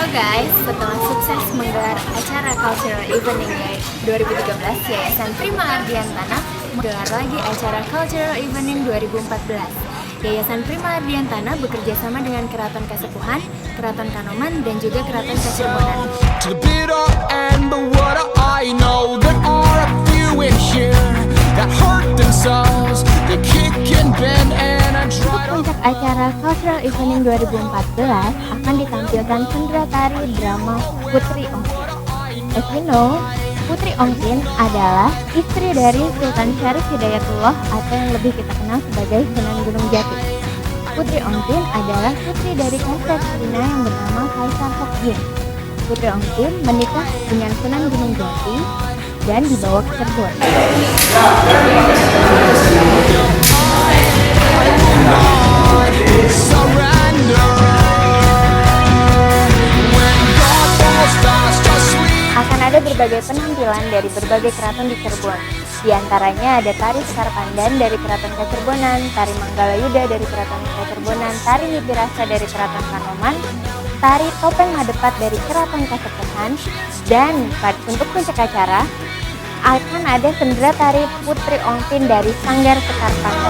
So guys, setelah sukses menggelar acara Cultural Evening 2013, Yayasan Prima Ardiantana menggelar lagi acara Cultural Evening 2014. Yayasan Prima Ardiantana bekerja sama dengan Keraton Kasepuhan, Keraton Kanoman, dan juga Keraton Kacirbonan. Untuk puncak acara Cultural Evening 2014 akan ditampilkan sendera tari drama Putri Ongkin. As you know, Putri Ongkin adalah istri dari Sultan Syarif Hidayatullah atau yang lebih kita kenal sebagai Sunan Gunung Jati. Putri Ongkin adalah putri dari Kaisar Cina yang bernama Kaisar Hokjin. Putri Ongkin menikah dengan Sunan Gunung Jati dan dibawa ke Cirebon. Akan ada berbagai penampilan dari berbagai keraton di Cirebon. Di antaranya ada tari Sekar Pandan dari Keraton Kacirbonan, tari Manggalayuda dari Keraton Kacirbonan, tari Nipirasa dari Keraton Kanoman, tari Topeng Madepat dari Keraton Kasepuhan, dan untuk puncak acara akan ada sendera tari Putri Ongkin dari Sanggar Sekar Pandan.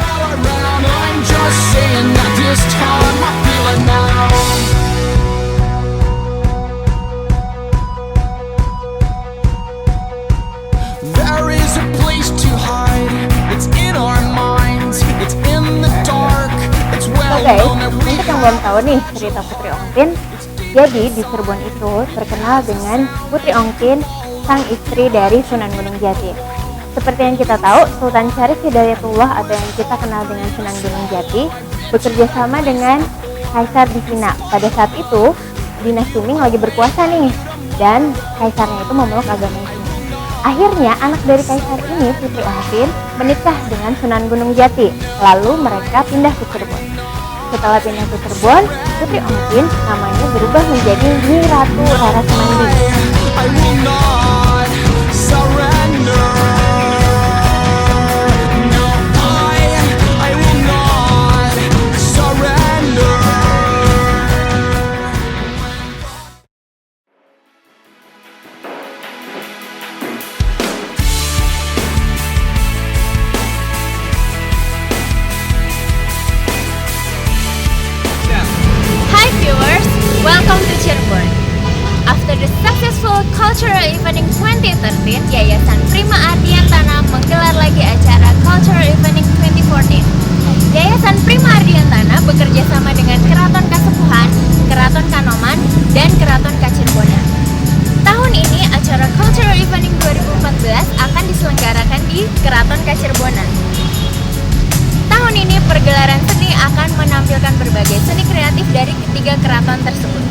Oke, untuk yang belum tahu nih cerita Putri Ongkin, jadi di Cirebon itu terkenal dengan Putri Ongkin, sang istri dari Sunan Gunung Jati. Seperti yang kita tahu, Sultan Syarif Hidayatullah atau yang kita kenal dengan Sunan Gunung Jati bekerja sama dengan Kaisar di Cina. Pada saat itu, dinasti Ming lagi berkuasa nih, dan kaisarnya itu memeluk agama Islam. Akhirnya anak dari kaisar ini, Putri Ongkin, menikah dengan Sunan Gunung Jati. Lalu mereka pindah ke Cirebon. Setelah pindah ke Cirebon, Putri Ongkin namanya berubah menjadi Nyi Ratu Rara Semandi. Welcome to Cirebon. After the successful Cultural Evening 2013, Yayasan Prima Ardiantana menggelar lagi acara Cultural Evening 2014. Yayasan Prima Ardiantana bekerja sama dengan Keraton Kasepuhan, Keraton Kanoman, dan Keraton Kacirbonan. Tahun ini acara Cultural Evening 2014 akan diselenggarakan di Keraton Kacirbonan. Tahun ini pergelaran seni akan menampilkan berbagai seni kreatif dari ketiga keraton tersebut.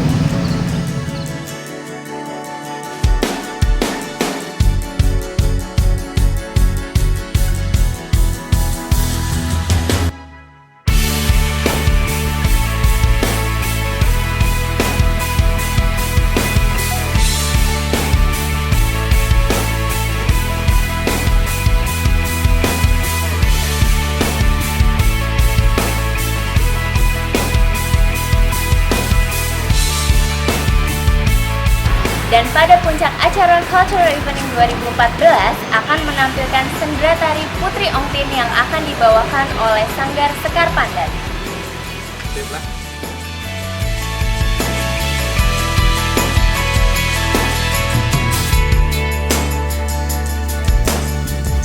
Dan pada puncak acara Cultural Evening 2014 akan menampilkan sendera tari Putri Ongkin yang akan dibawakan oleh Sanggar Sekar Pandan.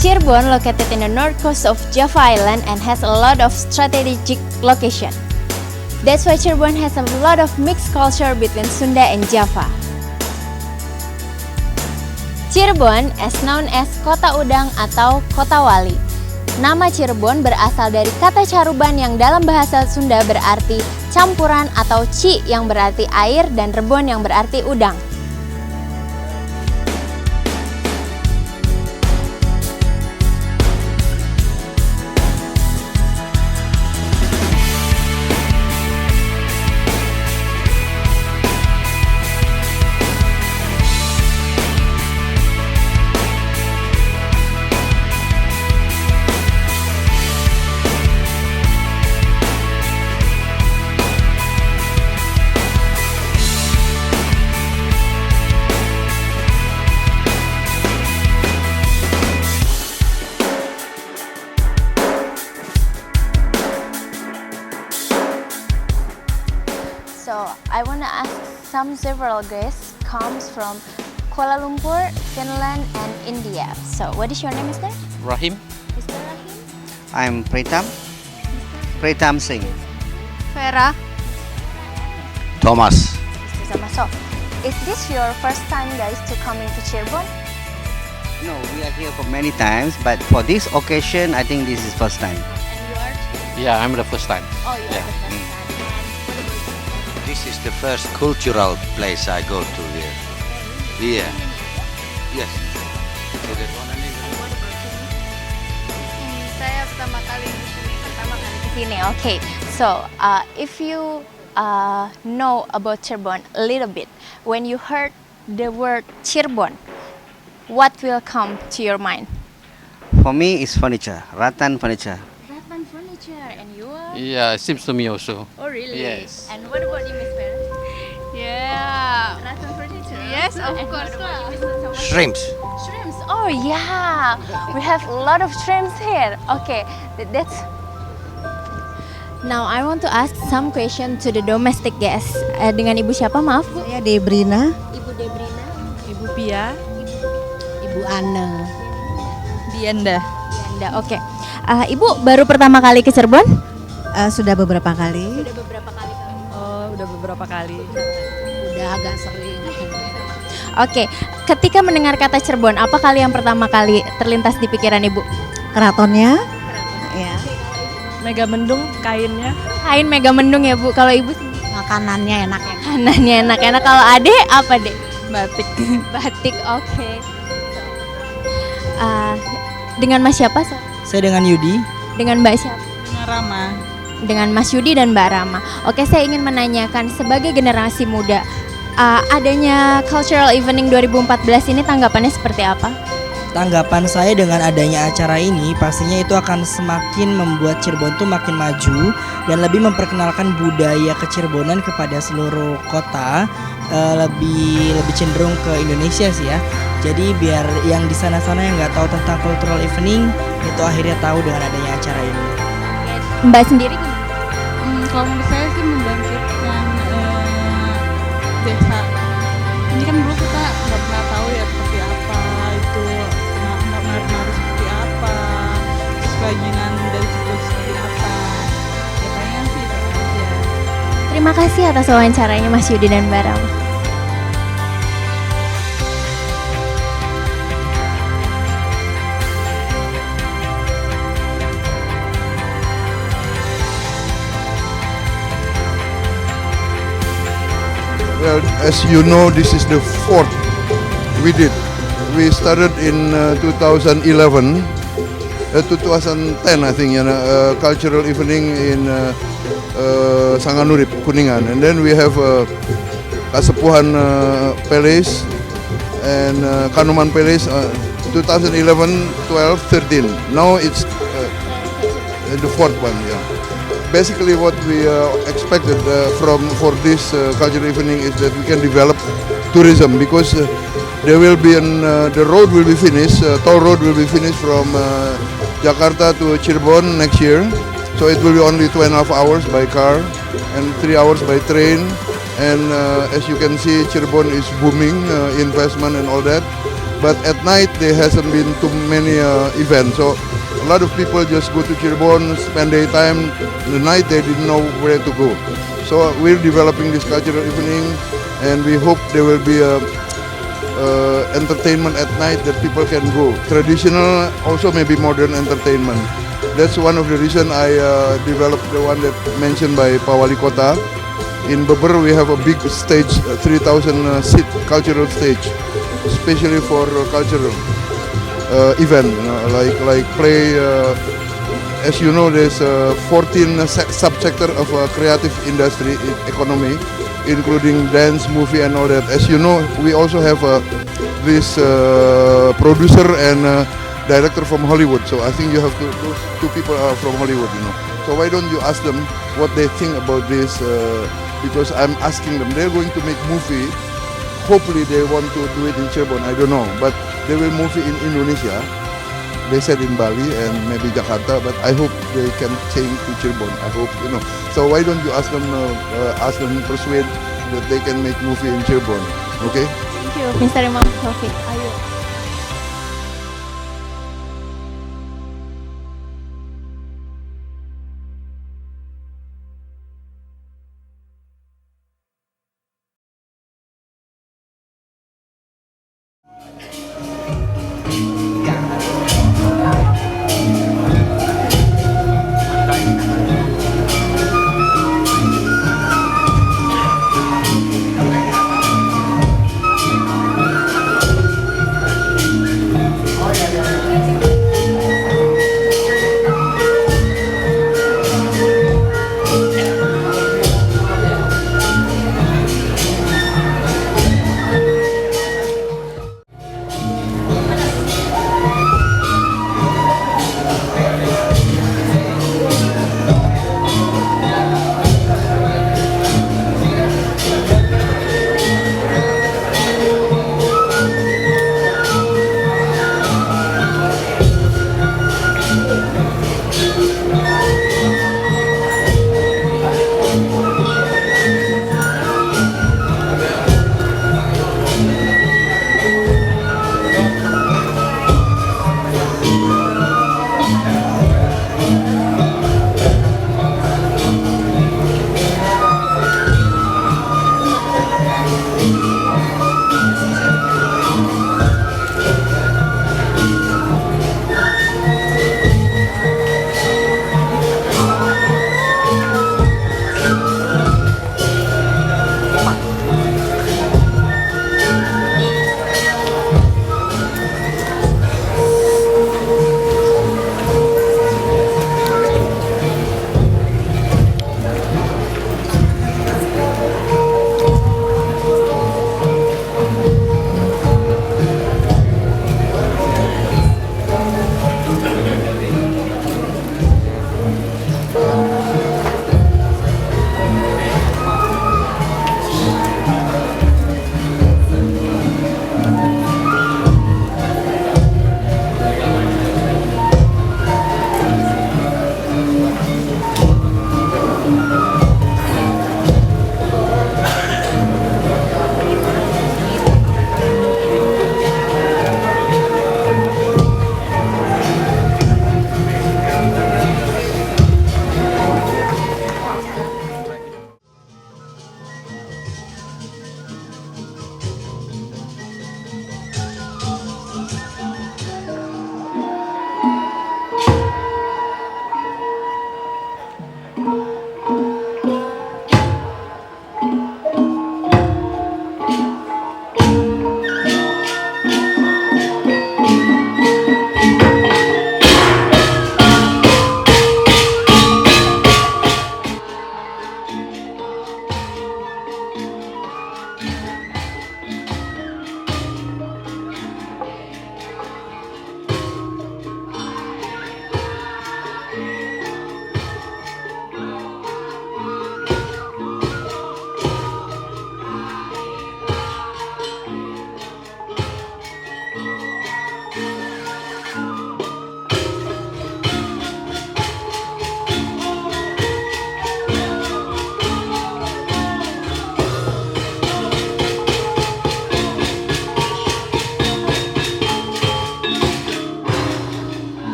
Cirebon located in the north coast of Java Island and has a lot of strategic location. That's why Cirebon has a lot of mixed culture between Sunda and Java. Cirebon is known as Kota Udang atau Kota Wali. Nama Cirebon berasal dari kata caruban yang dalam bahasa Sunda berarti campuran atau ci yang berarti air dan rebon yang berarti udang. I wanna ask several guests comes from Kuala Lumpur, Finland, and India. So, what is your name, Mister? Rahim. Mr. Rahim. I'm Pritam Singh. Vera. Thomas. Mr. Sama. So, is this your first time, guys, to coming to Cirebon? No, we are here for many times, but for this occasion, I think this is first time. And you are? Yeah, I'm the first time. Oh, you are Yeah. the first time. And This is the first cultural place I go to here. Yeah. Yes. So that one and Saya pertama kali di sini. Ke sini. Okay. So, if you know about Cirebon a little bit, when you heard the word Cirebon, what will come to your mind? For me, it's furniture, rattan furniture. Rattan furniture, and you are? Yeah, it seems to me also. Oh, really? Yes. And what about you, Miss Vera? Yeah. Rattan furniture. Yes, of And what course about you, lah. Mr. Sama? shrimps. Shrimps. Oh yeah, we have a lot of shrimps here. Okay, that's. Now I want to ask some question to the domestic guests. Dengan ibu siapa? Maaf bu. Saya Debrina, Ibu Debrina. Ibu Pia, Ibu Ana. Dianda. Yanda. Oke. Ibu baru pertama kali ke Cirebon? Sudah beberapa kali, Sudah beberapa kali. Oh, udah beberapa kali. udah agak sering. Oke. Ketika mendengar kata Cirebon, apa kali yang pertama kali terlintas di pikiran ibu? Keratonnya, ya, Mega mendung kainnya. Kain Mega Mendung ya bu. Kalau ibu makanannya enak ya. kanannya enak-enak. Kalau ade apa deh? Batik. Batik. Oke. Dengan Mas siapa? Saya dengan Yudi. Dengan Mbak siapa? Dengan Rama. Dengan Mas Yudi dan Mbak Rama. Oke, saya ingin menanyakan sebagai generasi muda, adanya Cultural Evening 2014 ini tanggapannya seperti apa? Tanggapan saya dengan adanya acara ini pastinya itu akan semakin membuat Cirebon tuh makin maju dan lebih memperkenalkan budaya kecirebonan kepada seluruh kota, lebih cenderung ke Indonesia sih ya. Jadi biar yang di sana-sana yang nggak tahu tentang Cultural Evening itu akhirnya tahu dengan adanya acara ini. Mbak sendiri gimana? Kalau menurut saya sih membangkitkan desa. Ini kan dulu kita nggak pernah tahu ya seperti apa itu menari seperti apa, terus kerajinan dari situ seperti apa. Ya palingan sih itu aja. Terima kasih atas wawancaranya Mas Yudi dan Mbak Rama. Well, as you know, this is the fourth we did. We started in 2011, 2010 I think, cultural evening in Sanganurip, Kuningan. And then we have Kasepuhan Palace and Kanuman Palace 2011, 12, 13. Now it's the fourth one, yeah. Basically, what we expected for this cultural evening is that we can develop tourism because there will be the road will be finished, toll road will be finished from Jakarta to Cirebon next year. So it will be only 2.5 hours by car and 3 hours by train. And as you can see, Cirebon is booming, investment and all that. But at night there hasn't been too many events. So a lot of people just go to Cirebon, spend their time. The night they didn't know where to go. So we're developing this cultural evening, and we hope there will be entertainment at night that people can go. Traditional, also maybe modern entertainment. That's one of the reason I developed the one that mentioned by Pak Wali Kota. In Beber we have a big stage, 3,000 seat cultural stage, especially for cultural event, like play. As you know, there's 14 subsector of creative industry economy, including dance, movie, and all that. As you know, we also have this producer and director from Hollywood. So I think you have to. Those two people are from Hollywood, you know. So why don't you ask them what they think about this? Because I'm asking them. They're going to make movie. Hopefully they want to do it in Cirebon. I don't know, but they will move it in Indonesia. They said in Bali and maybe Jakarta, but I hope they can change to Cirebon. I hope, you know. So why don't you ask them, persuade that they can make movie in Cirebon. Okay? Thank you, Mr. Imam Taufik. Ayo.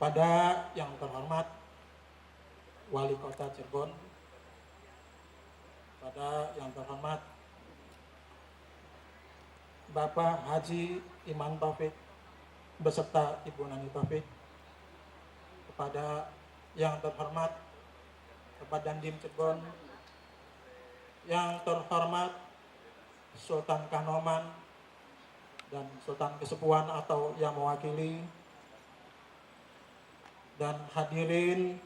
Kepada yang terhormat Wali Kota Cirebon, kepada yang terhormat Bapak Haji Iman Taufik beserta Ibu Nani Taufik, kepada yang terhormat Bapak Dandim Cirebon, yang terhormat Sultan Kanoman dan Sultan Kesepuan atau yang mewakili, dan hadirin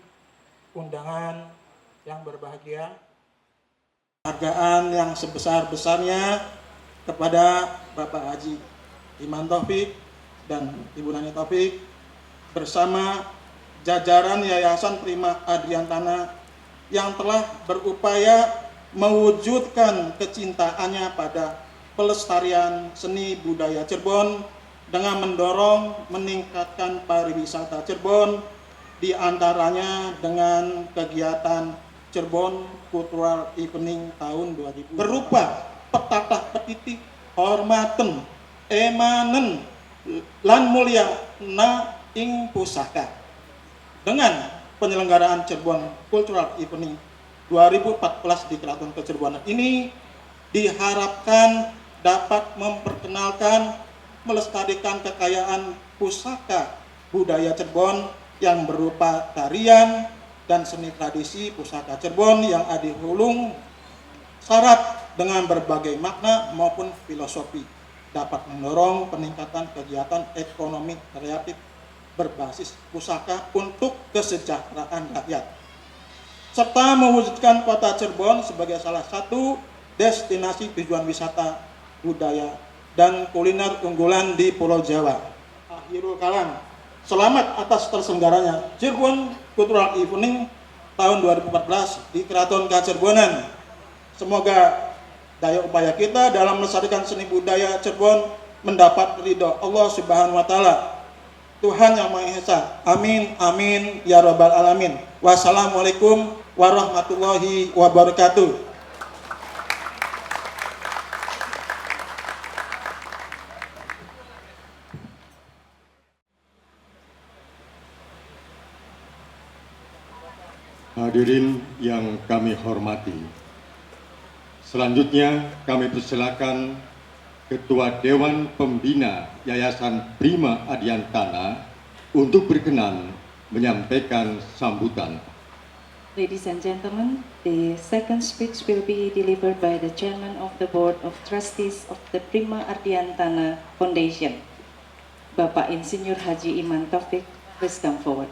undangan yang berbahagia. Penghargaan yang sebesar-besarnya kepada Bapak Haji Iman Taufik dan Ibu Nani Taufik bersama jajaran Yayasan Prima Adriantana yang telah berupaya mewujudkan kecintaannya pada pelestarian seni budaya Cirebon dengan mendorong meningkatkan pariwisata Cirebon, di antaranya dengan kegiatan Cirebon Cultural Evening tahun 2000 berupa petata petiti hormaten emanen lan mulia na ing pusaka. Dengan penyelenggaraan Cirebon Cultural Evening 2014 di Keraton Kecirebonan ini diharapkan dapat memperkenalkan, melestarikan kekayaan pusaka budaya Cirebon yang berupa tarian dan seni tradisi pusaka Cirebon yang adihulung syarat dengan berbagai makna maupun filosofi, dapat mendorong peningkatan kegiatan ekonomi kreatif berbasis pusaka untuk kesejahteraan rakyat, serta mewujudkan kota Cirebon sebagai salah satu destinasi tujuan wisata budaya dan kuliner unggulan di Pulau Jawa. Akhirul kalam, selamat atas terselenggaranya Cirebon Cultural Evening tahun 2014 di Keraton Kacirebonan. Semoga daya upaya kita dalam melestarikan seni budaya Cirebon mendapat ridho Allah Subhanahu wa taala, Tuhan Yang Maha Esa. Amin amin ya rabbal alamin. Wassalamualaikum warahmatullahi wabarakatuh. Hadirin yang kami hormati, selanjutnya kami persilakan Ketua Dewan Pembina Yayasan Prima Adiantana untuk berkenan menyampaikan sambutan. Ladies and gentlemen, the second speech will be delivered by the Chairman of the Board of Trustees of the Prima Ardiantana Foundation, Bapak Insinyur Haji Iman Taufik. Please come forward.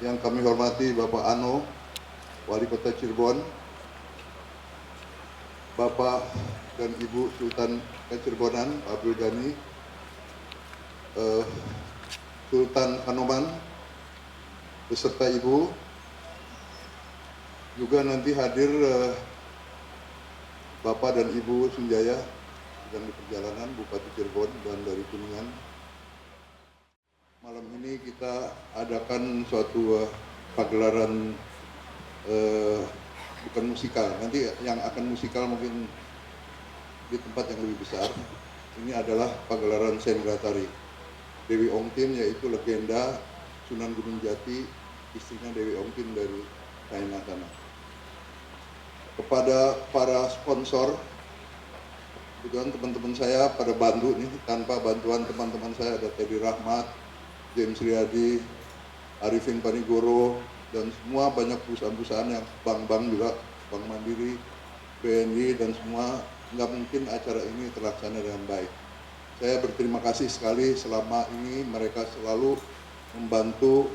Yang kami hormati Bapak Ano, Wali Kota Cirebon, Bapak dan Ibu Sultan Kacirebonan, Abdul Ghani, Sultan Kanoman, beserta Ibu, juga nanti hadir Bapak dan Ibu Sunjaya sedang di perjalanan, Bupati Cirebon dan dari Kuningan. Malam ini kita adakan suatu pagelaran bukan musikal, nanti yang akan musikal mungkin di tempat yang lebih besar. Ini adalah pagelaran Sengratari Dewi Ongtin, yaitu legenda Sunan Gunung Jati, istrinya Dewi Ongtin dari Kainatana. Kepada para sponsor, kebetulan teman-teman saya pada bantu nih, tanpa bantuan teman-teman saya ada Teddy Rahmat, James Riyadi, Arifin Panigoro, dan semua banyak perusahaan-perusahaan yang bank-bank juga, Bank Mandiri, BNI, dan semua, nggak mungkin acara ini terlaksana dengan baik. Saya berterima kasih sekali, selama ini mereka selalu membantu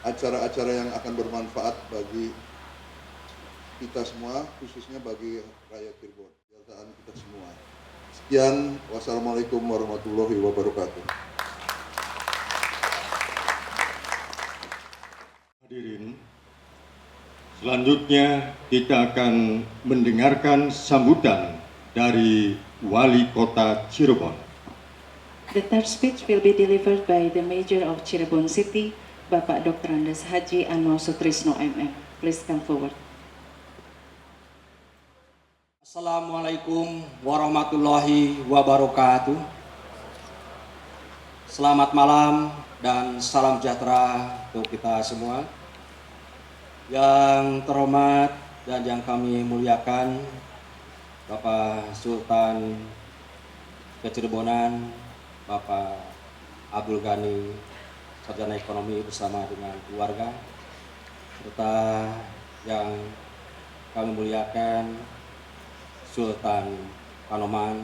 acara-acara yang akan bermanfaat bagi kita semua, khususnya bagi rakyat Cirebon, kesejahteraan kita semua. Sekian, wassalamualaikum warahmatullahi wabarakatuh. Hadirin, selanjutnya kita akan mendengarkan sambutan dari Wali Kota Cirebon. The third speech will be delivered by the Mayor of Cirebon City, Bapak Dr. Andes Haji Ano Sutrisno MM. Please come forward. Assalamualaikum warahmatullahi wabarakatuh. Selamat malam dan salam sejahtera untuk kita semua. Yang terhormat dan yang kami muliakan Bapak Sultan Kecirebonan, Bapak Abdul Ghani, Sarjana Ekonomi bersama dengan keluarga, serta yang kami muliakan Sultan Kanoman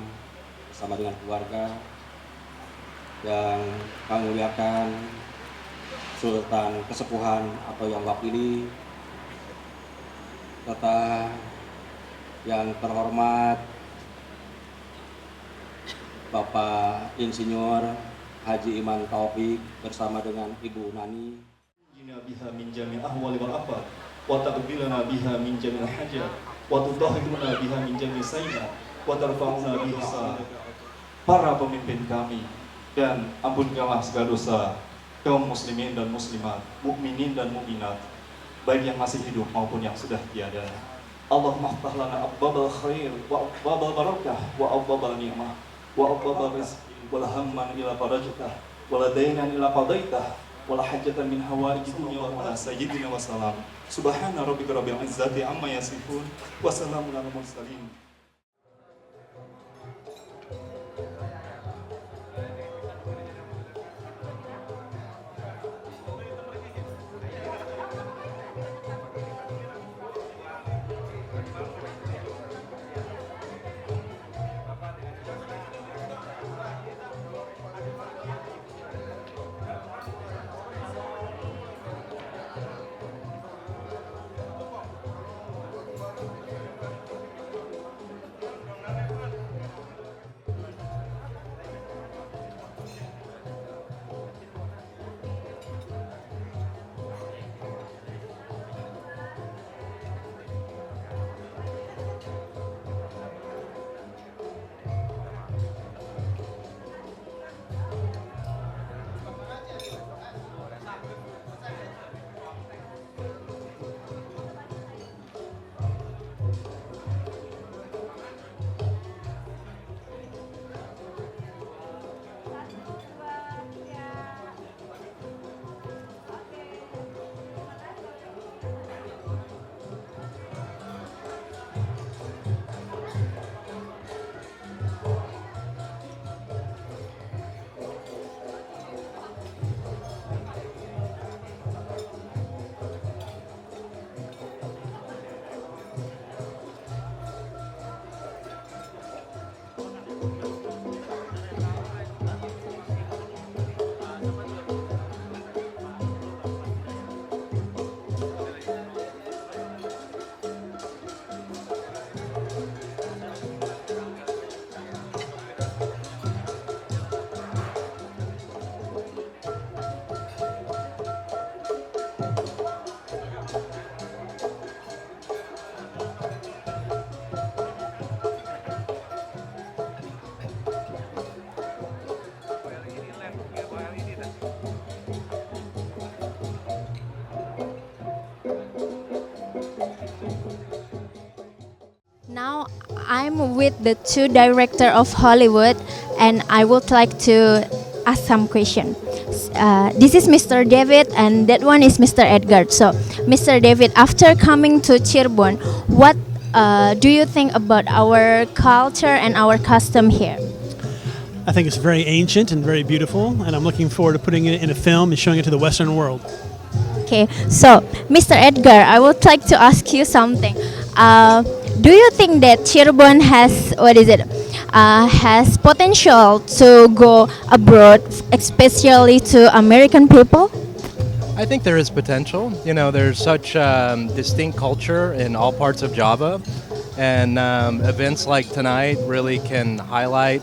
bersama dengan keluarga, yang kami muliakan Sultan Kesepuhan atau yang wakili, serta yang terhormat Bapak Insinyur Haji Iman Taufik bersama dengan Ibu Nani. Biha min jami' ahwali wal afat wa taqbilana biha min jami' hajat wa tudahhiruna biha min jami' sayyi'at wa tarfa'una biha para pemimpin kami, dan ampunkanlah segala dosa kaum muslimin dan muslimat, mukminin dan mukminat, baik yang masih hidup maupun yang sudah tiada. Allahumma aftah lana abwabal khair wa abwabal barakah wa abwabal ni'mah wa abwabal rizqi wa la hamman ila farajtah wa la daynan ila qadaitah wa la hajatan min hawaiji dunya wa ala sayyidina wa salam. Subhana rabbika rabbil izzati amma yasifun wa salamun alal mursalin. Now I'm with the two director of Hollywood, and I would like to ask some question. This is Mr. David, and that one is Mr. Edgar. So, Mr. David, after coming to Cirebon, what do you think about our culture and our custom here? I think it's very ancient and very beautiful, and I'm looking forward to putting it in a film and showing it to the Western world. Okay, so Mr. Edgar, I would like to ask you something. Do you think that Cirebon has has potential to go abroad, especially to American people? I think there is potential. You know, there's such distinct culture in all parts of Java, and events like tonight really can highlight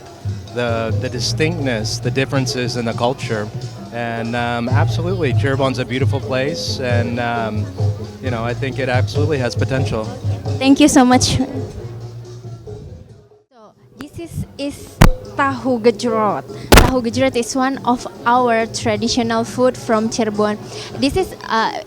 the distinctness, the differences in the culture. And absolutely, Cirebon's a beautiful place, and you know, I think it absolutely has potential. Thank you so much. So this is tahu gejrot. tahu gejrot is one of our traditional food from Cirebon. This is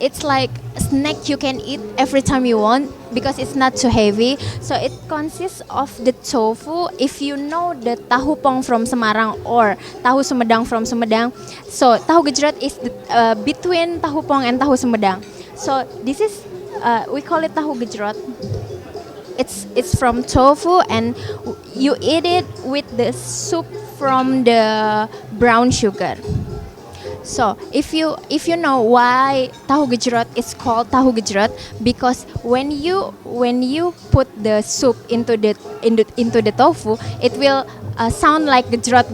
it's like a snack you can eat every time you want because it's not too heavy. So it consists of the tofu. If you know the tahu pong from Semarang or tahu Sumedang from Sumedang, so tahu gejrot is between tahu pong and tahu Sumedang. So this is we call it tahu gejrot. It's from tofu and you eat it with the soup from the brown sugar. So if you know why tahu gejrot is called tahu gejrot, because when you put the soup into the tofu, it will sound like gejrot.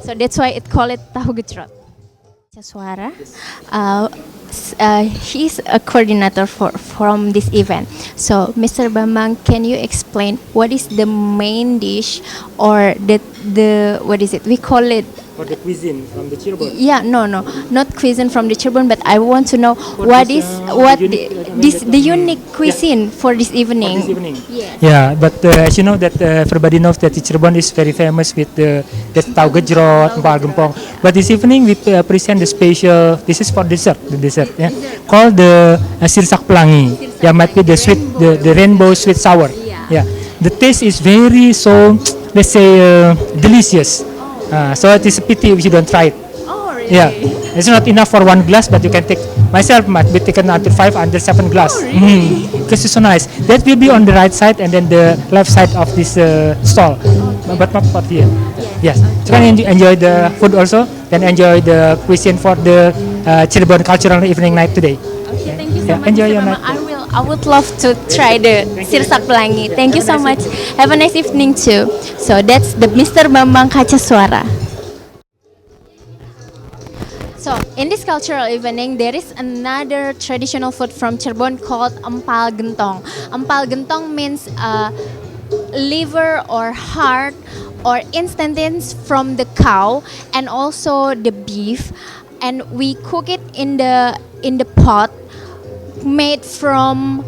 So that's why it call it tahu gejrot. Suara, he's a coordinator from this event. So, Mr. Bambang, can you explain what is the main dish or the what is it? We call it. Or the cuisine from the Cirebon? Yeah, no, not cuisine from the Cirebon, but I want to know the unique cuisine for this evening. For this evening. Yeah. Yeah, but as you know that everybody knows that Cirebon is very famous with the tahu gejrot, empal gempong. But this evening we present the special. This is for dessert, yeah, called the sirsak pelangi. Yeah, might be the sweet, the rainbow sweet sour. Yeah, the taste is very so, let's say, delicious. So it is a pity if you don't try it. Oh, really? Yeah, it's not enough for 1 glass, but you can take. Myself might be taken until 5 until 7 glass. Oh, really? Because it's so nice. That will be on the right side and then the left side of this stall, but not here. Yes. So you can enjoy the food also, then enjoy the cuisine for the Cirebon cultural evening night today. Okay, thank you so much. Enjoy Mr. your Bambang. night. I would love to try the sirsak pelangi. Thank you so much. Have a nice evening too. So that's the Mr. Bambang Kaca Suara. So in this cultural evening, there is another traditional food from Cirebon called empal gentong. Empal gentong means liver or heart or intestines from the cow and also the beef, and we cook it in the pot made from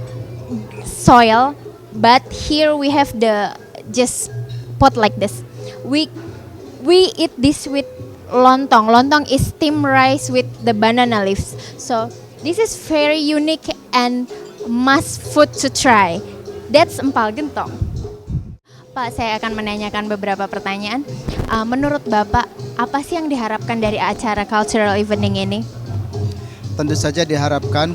soil, but here we have the just pot like this. We eat this with lontong. Lontong is steamed rice with the banana leaves. So this is very unique and must food to try. That's empal gentong. Pak, saya akan menanyakan beberapa pertanyaan. Menurut Bapak, apa sih yang diharapkan dari acara cultural evening ini? Tentu saja diharapkan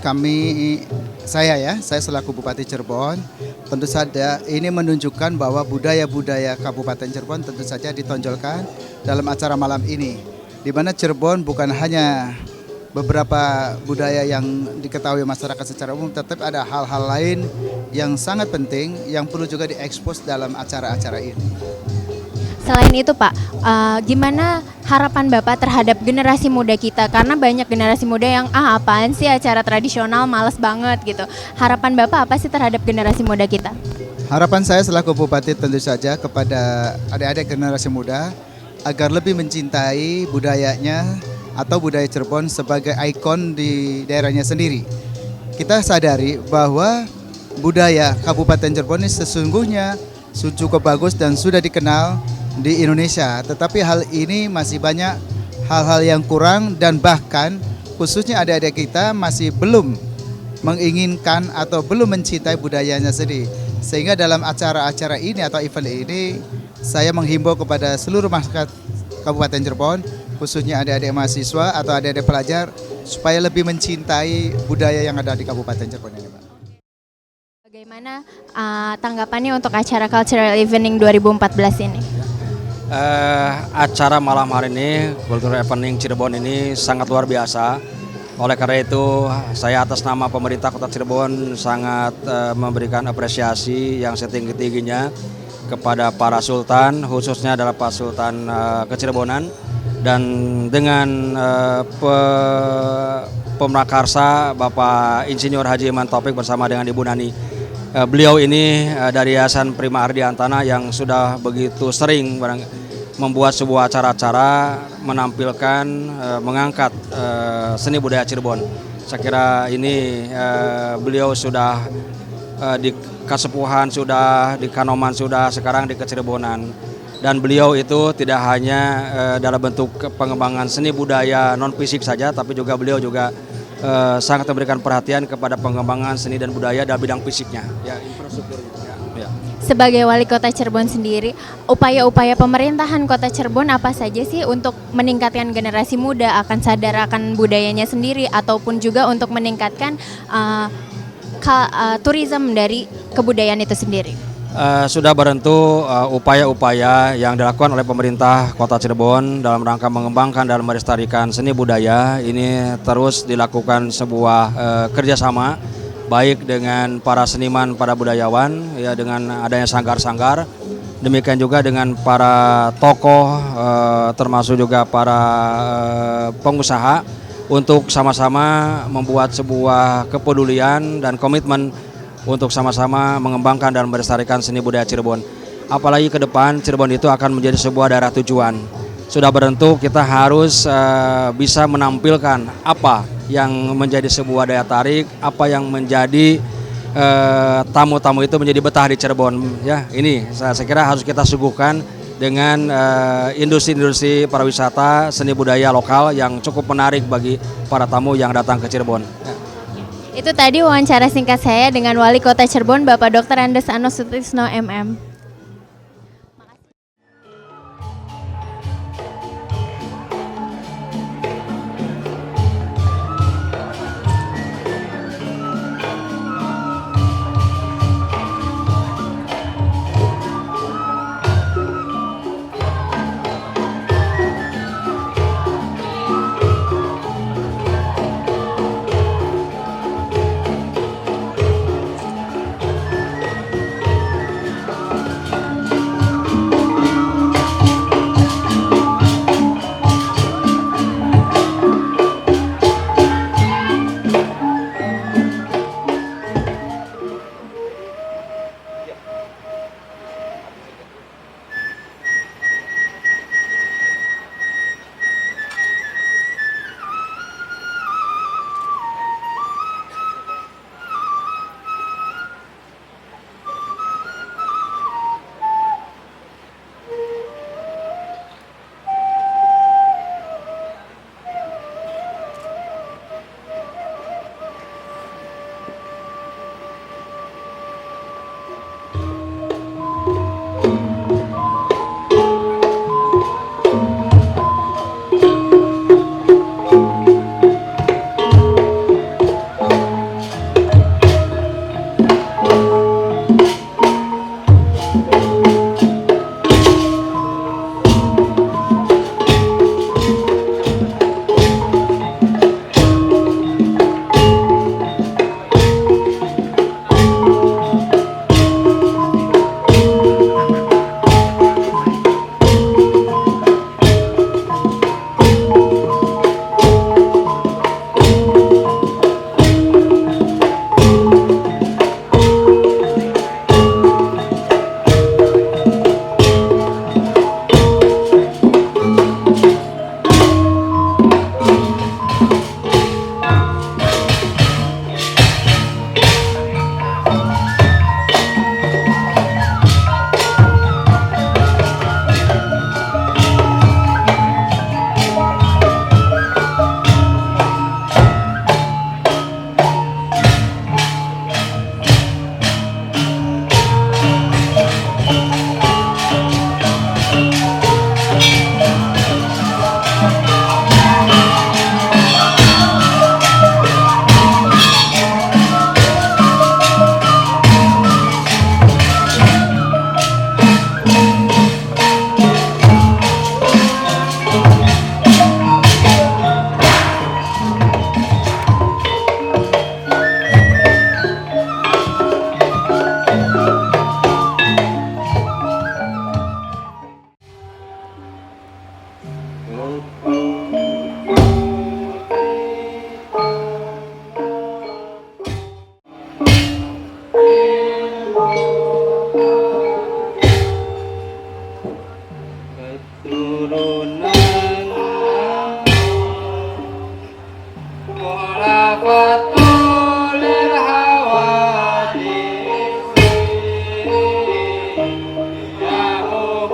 saya selaku Bupati Cirebon, tentu saja ini menunjukkan bahwa budaya-budaya Kabupaten Cirebon tentu saja ditonjolkan dalam acara malam ini. Di mana Cirebon bukan hanya beberapa budaya yang diketahui masyarakat secara umum, tetapi ada hal-hal lain yang sangat penting yang perlu juga diekspos dalam acara-acara ini. Selain itu Pak, gimana harapan Bapak terhadap generasi muda kita? Karena banyak generasi muda yang apaan sih acara tradisional, males banget gitu. Harapan Bapak apa sih terhadap generasi muda kita? Harapan saya selaku Bupati tentu saja kepada adik-adik generasi muda agar lebih mencintai budayanya atau budaya Cirebon sebagai ikon di daerahnya sendiri. Kita sadari bahwa budaya Kabupaten Cirebon ini sesungguhnya cukup bagus dan sudah dikenal di Indonesia, tetapi hal ini masih banyak hal-hal yang kurang dan bahkan khususnya adik-adik kita masih belum menginginkan atau belum mencintai budayanya sendiri. Sehingga dalam acara-acara ini atau event ini saya menghimbau kepada seluruh masyarakat Kabupaten Cirebon, khususnya adik-adik mahasiswa atau adik-adik pelajar supaya lebih mencintai budaya yang ada di Kabupaten Cirebon ini, Pak. Bagaimana tanggapannya untuk acara cultural evening 2014 ini? Acara malam hari ini, Cultural Evening Cirebon ini sangat luar biasa. Oleh karena itu, saya atas nama pemerintah Kota Cirebon sangat memberikan apresiasi yang setinggi-tingginya kepada para sultan, khususnya adalah Pak Sultan Kecirebonan, dan dengan Pemrakarsa Bapak Insinyur Haji Iman Taufik bersama dengan Ibu Nani. Beliau ini dari Yayasan Prima Ardiantana yang sudah begitu sering membuat sebuah acara-acara menampilkan, mengangkat seni budaya Cirebon. Saya kira ini beliau sudah di Kasepuhan, sudah di Kanoman, sudah sekarang di Kecirebonan. dan beliau itu tidak hanya dalam bentuk pengembangan seni budaya non fisik saja, tapi juga beliau juga sangat memberikan perhatian kepada pengembangan seni dan budaya dalam bidang fisiknya, ya infrastruktur. Ya. Sebagai wali kota Cirebon sendiri, upaya-upaya pemerintahan kota Cirebon apa saja sih untuk meningkatkan generasi muda akan sadar akan budayanya sendiri, ataupun juga untuk meningkatkan tourism dari kebudayaan itu sendiri? Sudah berentu upaya-upaya yang dilakukan oleh pemerintah kota Cirebon dalam rangka mengembangkan dan melestarikan seni budaya ini terus dilakukan sebuah kerjasama baik dengan para seniman, para budayawan, ya dengan adanya sanggar-sanggar, demikian juga dengan para tokoh, termasuk juga para pengusaha untuk sama-sama membuat sebuah kepedulian dan komitmen untuk sama-sama mengembangkan dan melestarikan seni budaya Cirebon. Apalagi ke depan Cirebon itu akan menjadi sebuah daerah tujuan. Sudah berentu kita harus bisa menampilkan apa yang menjadi sebuah daya tarik, apa yang menjadi tamu-tamu itu menjadi betah di Cirebon. Ya, ini saya kira harus kita suguhkan dengan industri-industri pariwisata seni budaya lokal yang cukup menarik bagi para tamu yang datang ke Cirebon. Ya. Itu tadi wawancara singkat saya dengan Wali Kota Cirebon, Bapak Dr. Andes Ano Sutisno MM.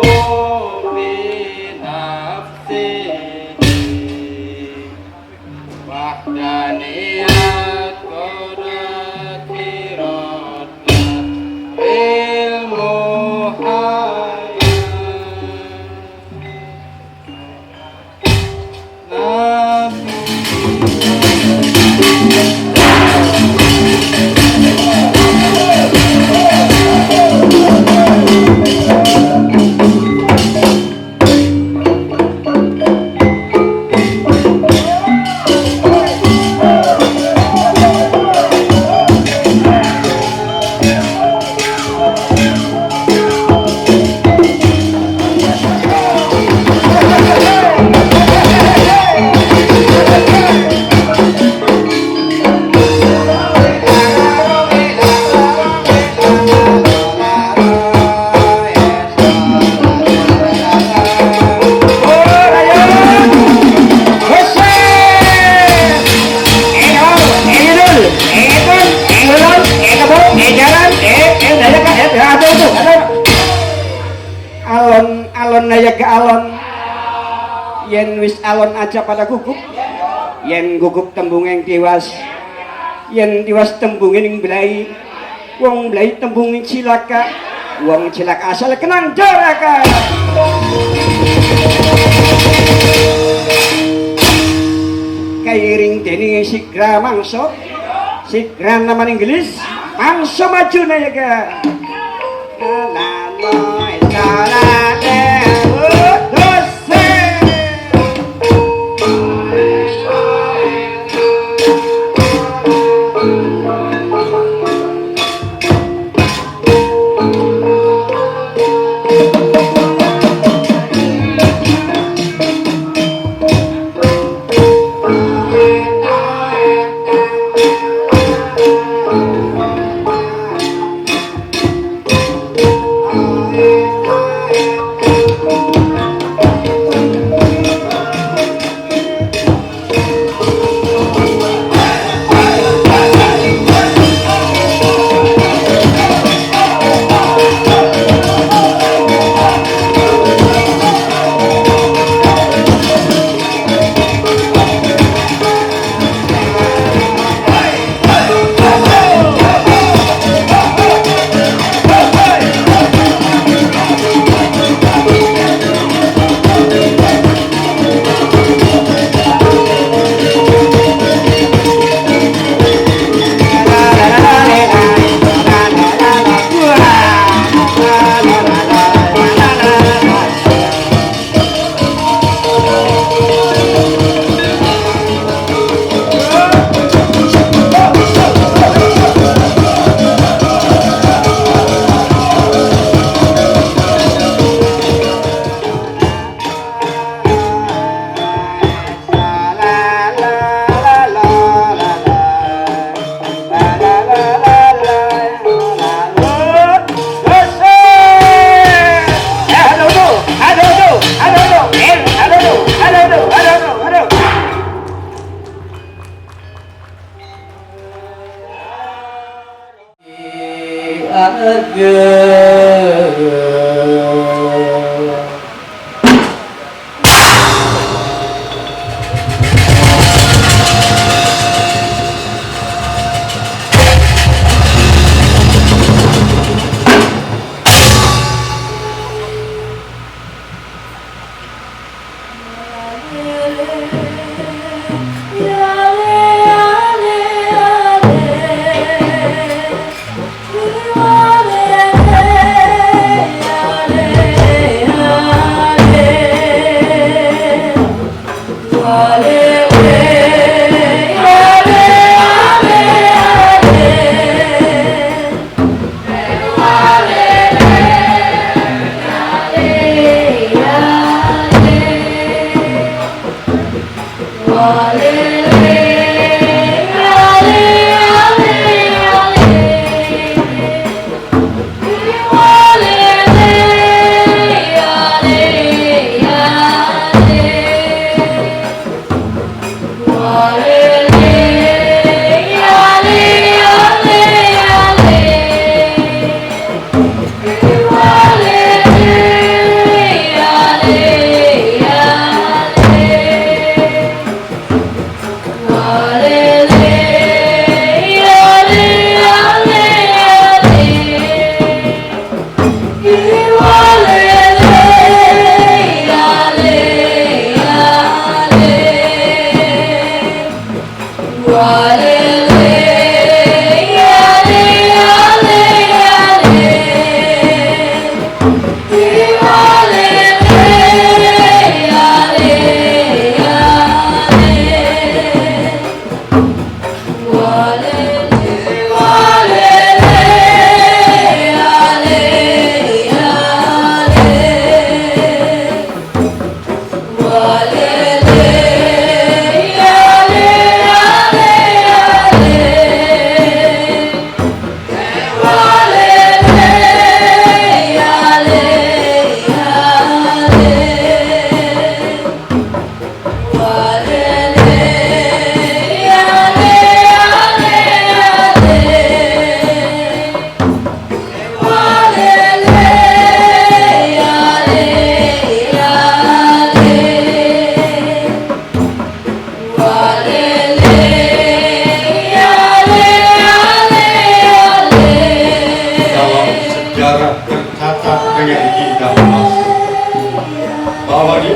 Oh ulun, kebun, jalan, dayakan, aduh, alon nayaga alon, yen wis alon aja pada gugup, yen gugup tembungeng tiwas, yen tiwas tembungeng belai, wong belai tembungeng cilaka, wong cilaka asal kenang joraka. Kairing dening sigra mangso, sigra nama Inggris, mangso maju nayaga. Yeah.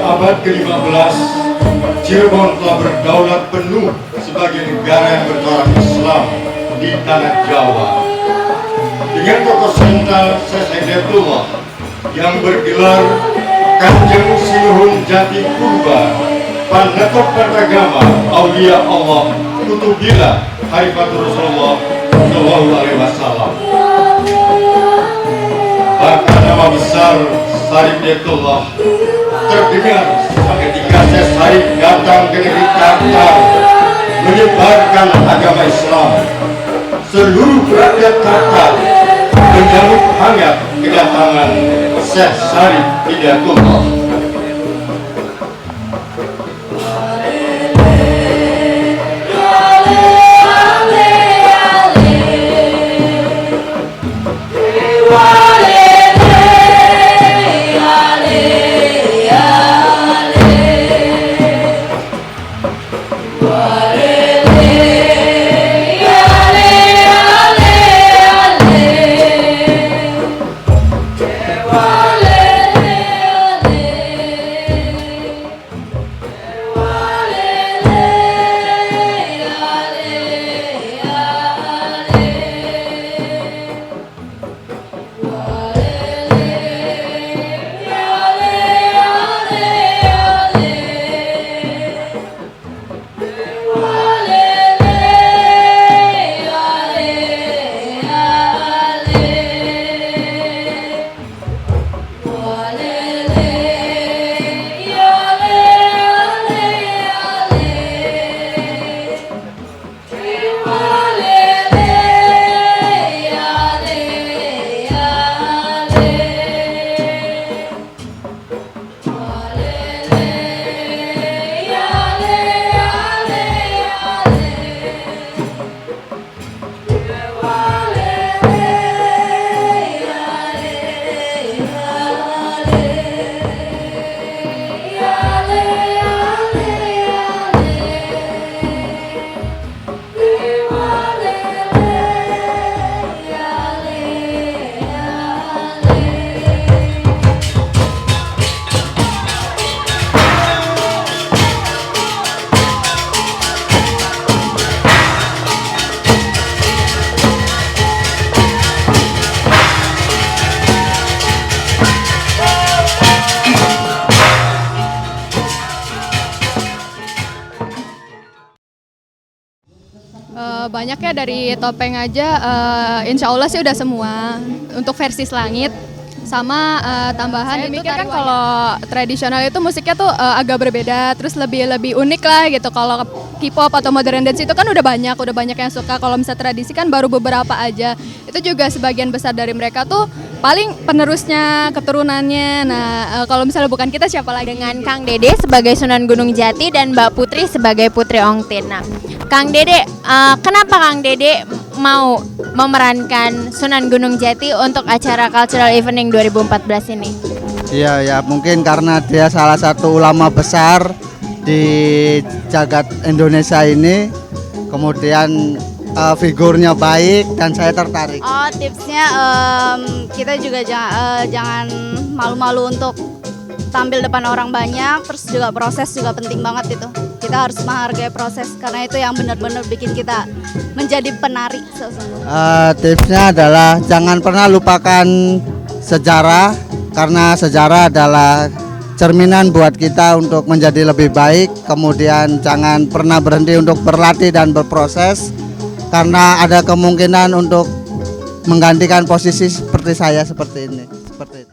abad ke-15, Cirebon telah berdaulat penuh sebagai negara yang bercorak Islam di tanah Jawa. Dengan tokoh sentral Syekh Hidayatullah yang bergelar Kanjeng Sinuhun Jati Purba, Panetok Pertagama Aulia Allah Kutubillah Haifatul Rasulullah Sallallahu Alaihi Wasallam. Bahkan nama besar Syarif Hidayatullah terdengar ketika Syekh Syarif datang ke negeri Qatar menyebarkan agama Islam. Seluruh rakyat Qatar menyambut hangat kedatangan Syekh Syarif Hidayatullah. Banyaknya dari topeng aja, insya Allah sih udah semua. Untuk versi Selangit sama tambahan itu kan kalau tradisional itu musiknya tuh agak berbeda, terus lebih unik lah gitu. Kalau K-pop atau modern dance itu kan udah banyak yang suka. Kalau misalnya tradisi kan baru beberapa aja. Itu juga sebagian besar dari mereka tuh paling penerusnya, keturunannya. Nah, kalau misalnya bukan kita siapa lagi? Dengan Kang Dede sebagai Sunan Gunung Jati dan Mbak Putri sebagai Putri Ongtin. Nah, Kang Dede, kenapa Kang Dede mau memerankan Sunan Gunung Jati untuk acara Cultural Evening 2014 ini? Iya ya, mungkin karena dia salah satu ulama besar di jagat Indonesia ini, kemudian figurnya baik dan saya tertarik. Oh, tipsnya kita juga jangan malu-malu untuk tampil depan orang banyak, terus juga proses juga penting banget itu. Kita harus menghargai proses karena itu yang benar-benar bikin kita menjadi penari sesungguhnya. Tipsnya adalah jangan pernah lupakan sejarah, karena sejarah adalah cerminan buat kita untuk menjadi lebih baik. Kemudian jangan pernah berhenti untuk berlatih dan berproses, karena ada kemungkinan untuk menggantikan posisi seperti saya seperti ini. Seperti itu.